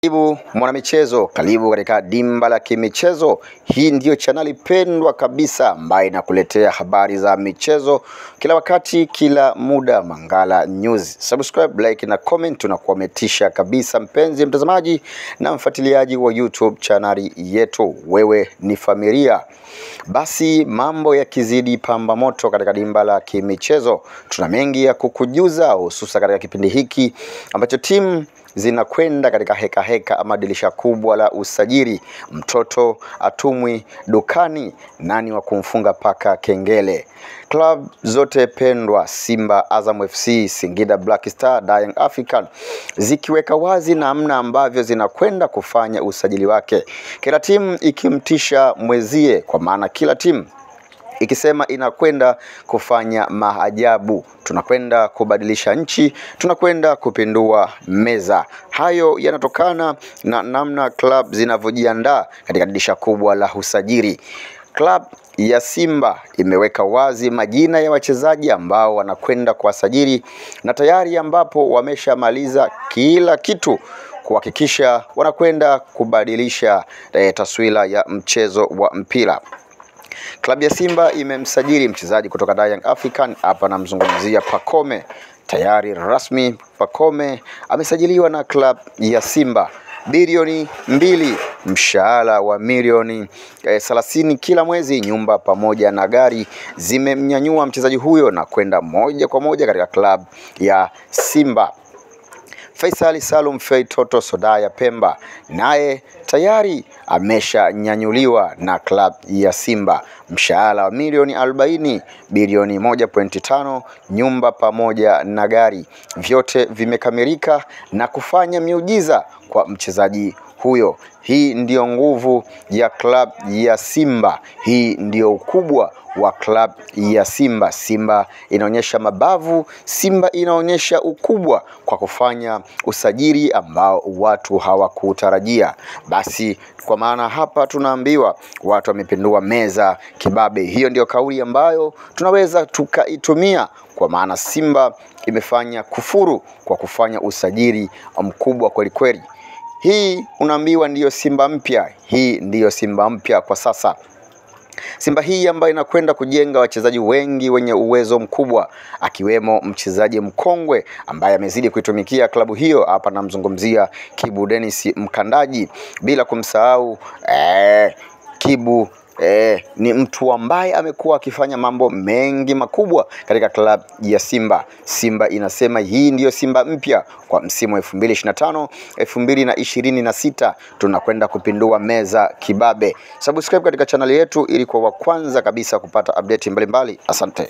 Karibu mwanamichezo, karibu katika dimba la kimichezo. Hii ndiyo chaneli pendwa kabisa ambayo inakuletea habari za michezo kila wakati, kila muda. Mangala News. Subscribe, like na comment, tunakuametisha kabisa mpenzi mtazamaji na mfuatiliaji wa YouTube chaneli yetu. Wewe ni familia. Basi mambo yakizidi pamba moto katika dimba la kimichezo, tuna mengi ya kukujuza, hususa katika kipindi hiki ambacho timu zinakwenda katika heka ama dirisha kubwa la usajili. Mtoto atumwi dukani, nani wa kumfunga paka kengele? Club zote pendwa, Simba, Azam FC, Singida Black Star, Young African, zikiweka wazi namna ambavyo zinakwenda kufanya usajili wake, kila timu ikimtisha mwezie, kwa maana kila timu ikisema inakwenda kufanya maajabu. Tunakwenda kubadilisha nchi, tunakwenda kupindua meza. Hayo yanatokana na namna club zinavyojiandaa katika dirisha kubwa la usajili. Club ya Simba imeweka wazi majina ya wachezaji ambao wanakwenda kuwasajili, na tayari ambapo wameshamaliza kila kitu kuhakikisha wanakwenda kubadilisha taswira ya mchezo wa mpira. Klabu ya Simba imemsajili mchezaji kutoka Young African. Hapa namzungumzia Pacome. Tayari rasmi Pacome amesajiliwa na klabu ya Simba. Bilioni 2, mshahara wa milioni 30 kila mwezi, nyumba pamoja na gari zimemnyanyua mchezaji huyo na kwenda moja kwa moja katika klabu ya Simba. Faisal Salum Fei Toto Sodaya Pemba naye tayari ameshanyanyuliwa na klabu ya Simba. Mshahara wa milioni 40, bilioni 1.5, nyumba pamoja na gari, vyote vimekamilika na kufanya miujiza kwa mchezaji huyo. Hii ndiyo nguvu ya klabu ya Simba. Hii ndiyo ukubwa wa klabu ya Simba. Simba inaonyesha mabavu, Simba inaonyesha ukubwa kwa kufanya usajili ambao watu hawakutarajia. Basi kwa maana hapa tunaambiwa watu wamepindua meza kibabe. Hiyo ndiyo kauli ambayo tunaweza tukaitumia, kwa maana Simba imefanya kufuru kwa kufanya usajili mkubwa kweli kweli. Hii unaambiwa ndiyo Simba mpya. Hii ndiyo Simba mpya kwa sasa. Simba hii ambayo inakwenda kujenga wachezaji wengi wenye uwezo mkubwa, akiwemo mchezaji mkongwe ambaye amezidi kuitumikia klabu hiyo. Hapa namzungumzia Kibu Dennis Mkandaji, bila kumsahau Kibu ni mtu ambaye amekuwa akifanya mambo mengi makubwa katika klabu ya Simba. Simba inasema hii ndiyo Simba mpya kwa msimu 2025 2026. Tunakwenda kupindua meza kibabe. Subscribe katika channel yetu ili kwa wa kwanza kabisa kupata update mbalimbali. Asante.